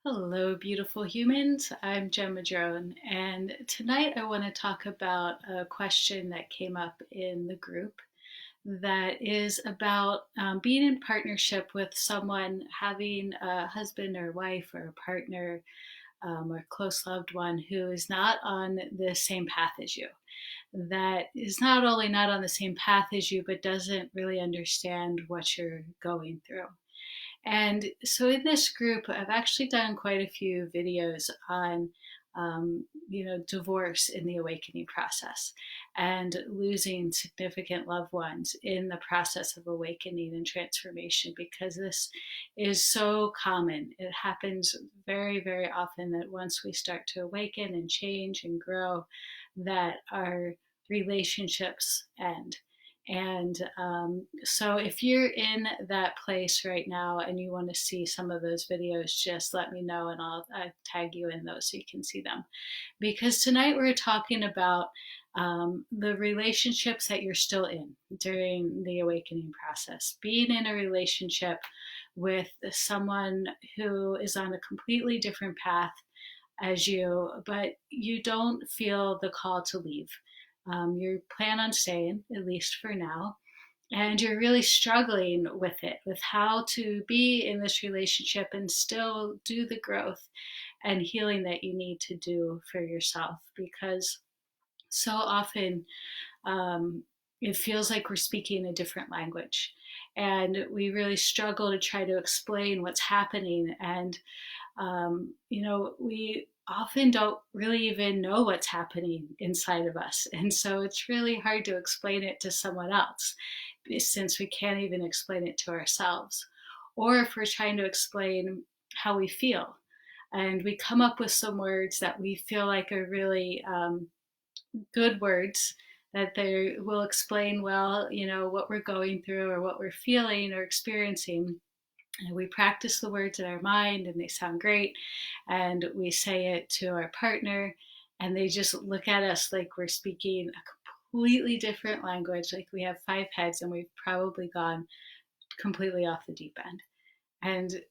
Hello, beautiful humans. I'm Gemma Drone, and tonight I want to talk about a question that came up in the group that is about being in partnership with someone, having a husband or wife or a partner or close loved one who is not on the same path as you. That is not only not on the same path as you, but doesn't really understand what you're going through. And so in this group, I've actually done quite a few videos on, divorce in the awakening process and losing significant loved ones in the process of awakening and transformation, because this is so common. It happens very, very often that once we start to awaken and change and grow, that our relationships end. And so if you're in that place right now and you want to see some of those videos, just let me know and I'll tag you in those so you can see them. Because tonight we're talking about the relationships that you're still in during the awakening process. Being in a relationship with someone who is on a completely different path as you, but you don't feel the call to leave. You plan on staying, at least for now, and you're really struggling with it, with how to be in this relationship and still do the growth and healing that you need to do for yourself. Because so often it feels like we're speaking a different language, and we really struggle to try to explain what's happening. And we often don't really even know what's happening inside of us. And so it's really hard to explain it to someone else since we can't even explain it to ourselves. Or if we're trying to explain how we feel, and we come up with some words that we feel like are really good words that they will explain well, what we're going through or what we're feeling or experiencing. And we practice the words in our mind and they sound great. And we say it to our partner and they just look at us like we're speaking a completely different language, like we have five heads and we've probably gone completely off the deep end. And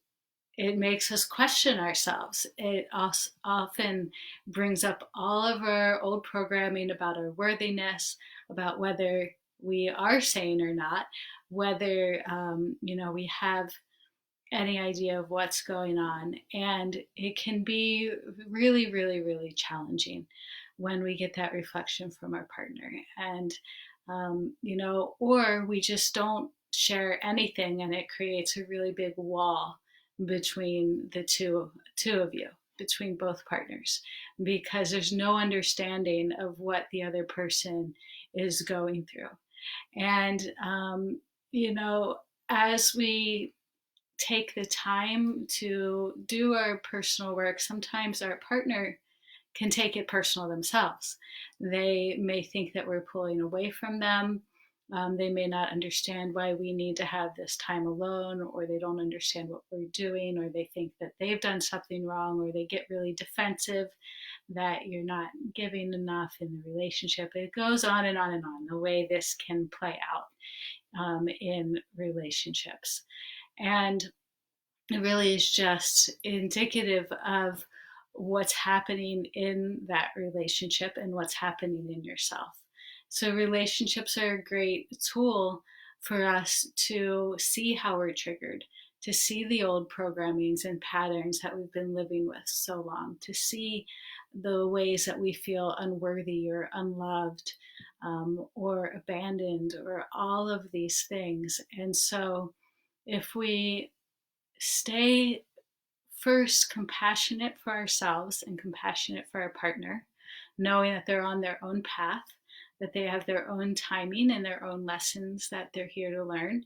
it makes us question ourselves. It also often brings up all of our old programming about our worthiness, about whether we are sane or not, whether we have any idea of what's going on. And it can be really, really, really challenging when we get that reflection from our partner. And, or we just don't share anything and it creates a really big wall between the two of you, between both partners, because there's no understanding of what the other person is going through. And as we take the time to do our personal work, sometimes our partner can take it personal themselves. They may think that we're pulling away from them. They may not understand why we need to have this time alone, or they don't understand what we're doing, or they think that they've done something wrong, or they get really defensive that you're not giving enough in the relationship. It goes on and on and on, the way this can play out in relationships. And it really is just indicative of what's happening in that relationship and what's happening in yourself. So, relationships are a great tool for us to see how we're triggered, to see the old programmings and patterns that we've been living with so long, to see the ways that we feel unworthy or unloved or abandoned, or all of these things. And so, if we stay first compassionate for ourselves and compassionate for our partner, knowing that they're on their own path, that they have their own timing and their own lessons that they're here to learn.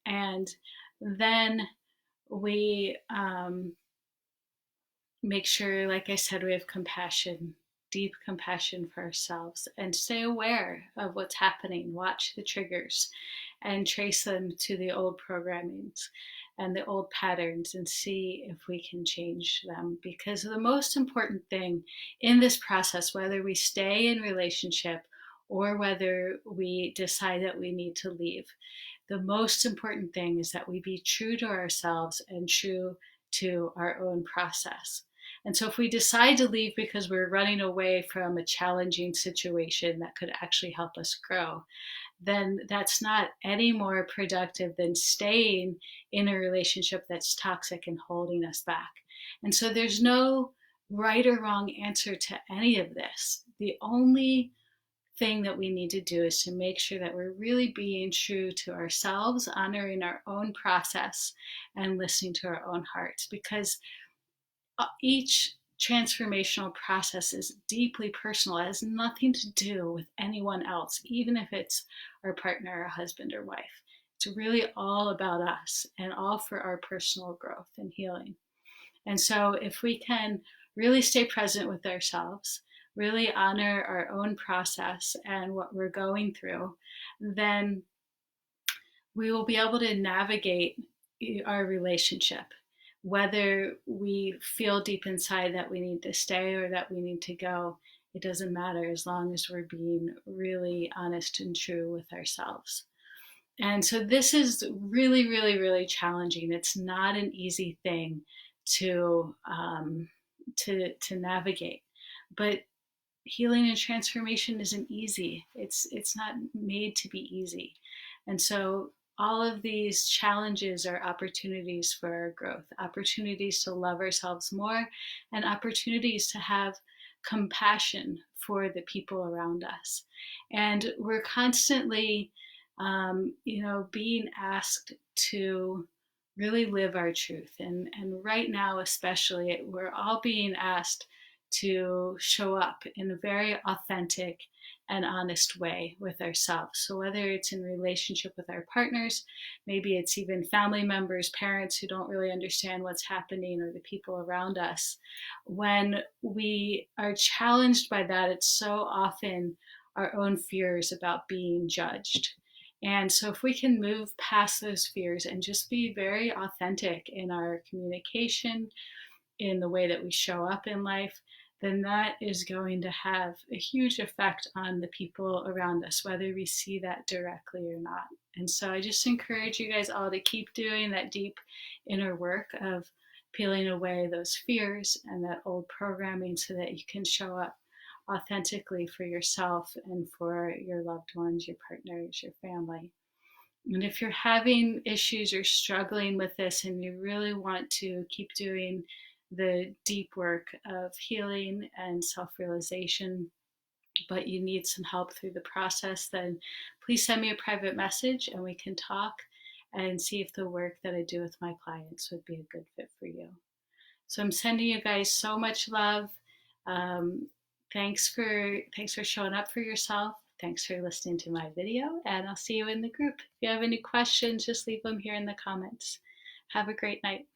And then we make sure, like I said, we have compassion, deep compassion for ourselves, and stay aware of what's happening. Watch the triggers and trace them to the old programmings and the old patterns and see if we can change them. Because the most important thing in this process, whether we stay in relationship or whether we decide that we need to leave, the most important thing is that we be true to ourselves and true to our own process. And so if we decide to leave because we're running away from a challenging situation that could actually help us grow, then that's not any more productive than staying in a relationship that's toxic and holding us back. And so there's no right or wrong answer to any of this. The only thing that we need to do is to make sure that we're really being true to ourselves, honoring our own process, and listening to our own hearts, because each transformational process is deeply personal. It has nothing to do with anyone else, even if it's our partner, or husband, or wife. It's really all about us and all for our personal growth and healing. And so, if we can really stay present with ourselves, really honor our own process and what we're going through, then we will be able to navigate our relationship. Whether we feel deep inside that we need to stay or that we need to go, it doesn't matter as long as we're being really honest and true with ourselves. And so this is really, really, really challenging. It's not an easy thing to to navigate, but healing and transformation isn't easy. It's not made to be easy. And so all of these challenges are opportunities for our growth, opportunities to love ourselves more, and opportunities to have compassion for the people around us. And we're constantly, being asked to really live our truth. And right now, especially, we're all being asked to show up in a very authentic and honest way with ourselves. So whether it's in relationship with our partners, maybe it's even family members, parents who don't really understand what's happening, or the people around us, when we are challenged by that, it's so often our own fears about being judged. And so, if we can move past those fears and just be very authentic in our communication, in the way that we show up in life, then that is going to have a huge effect on the people around us, whether we see that directly or not. And so I just encourage you guys all to keep doing that deep inner work of peeling away those fears and that old programming so that you can show up authentically for yourself and for your loved ones, your partners, your family. And if you're having issues or struggling with this and you really want to keep doing the deep work of healing and self-realization, but you need some help through the process, then please send me a private message and we can talk and see if the work that I do with my clients would be a good fit for you. So I'm sending you guys so much love. Thanks for showing up for yourself. Thanks for listening to my video, and I'll see you in the group. If you have any questions, just leave them here in the comments. Have a great night.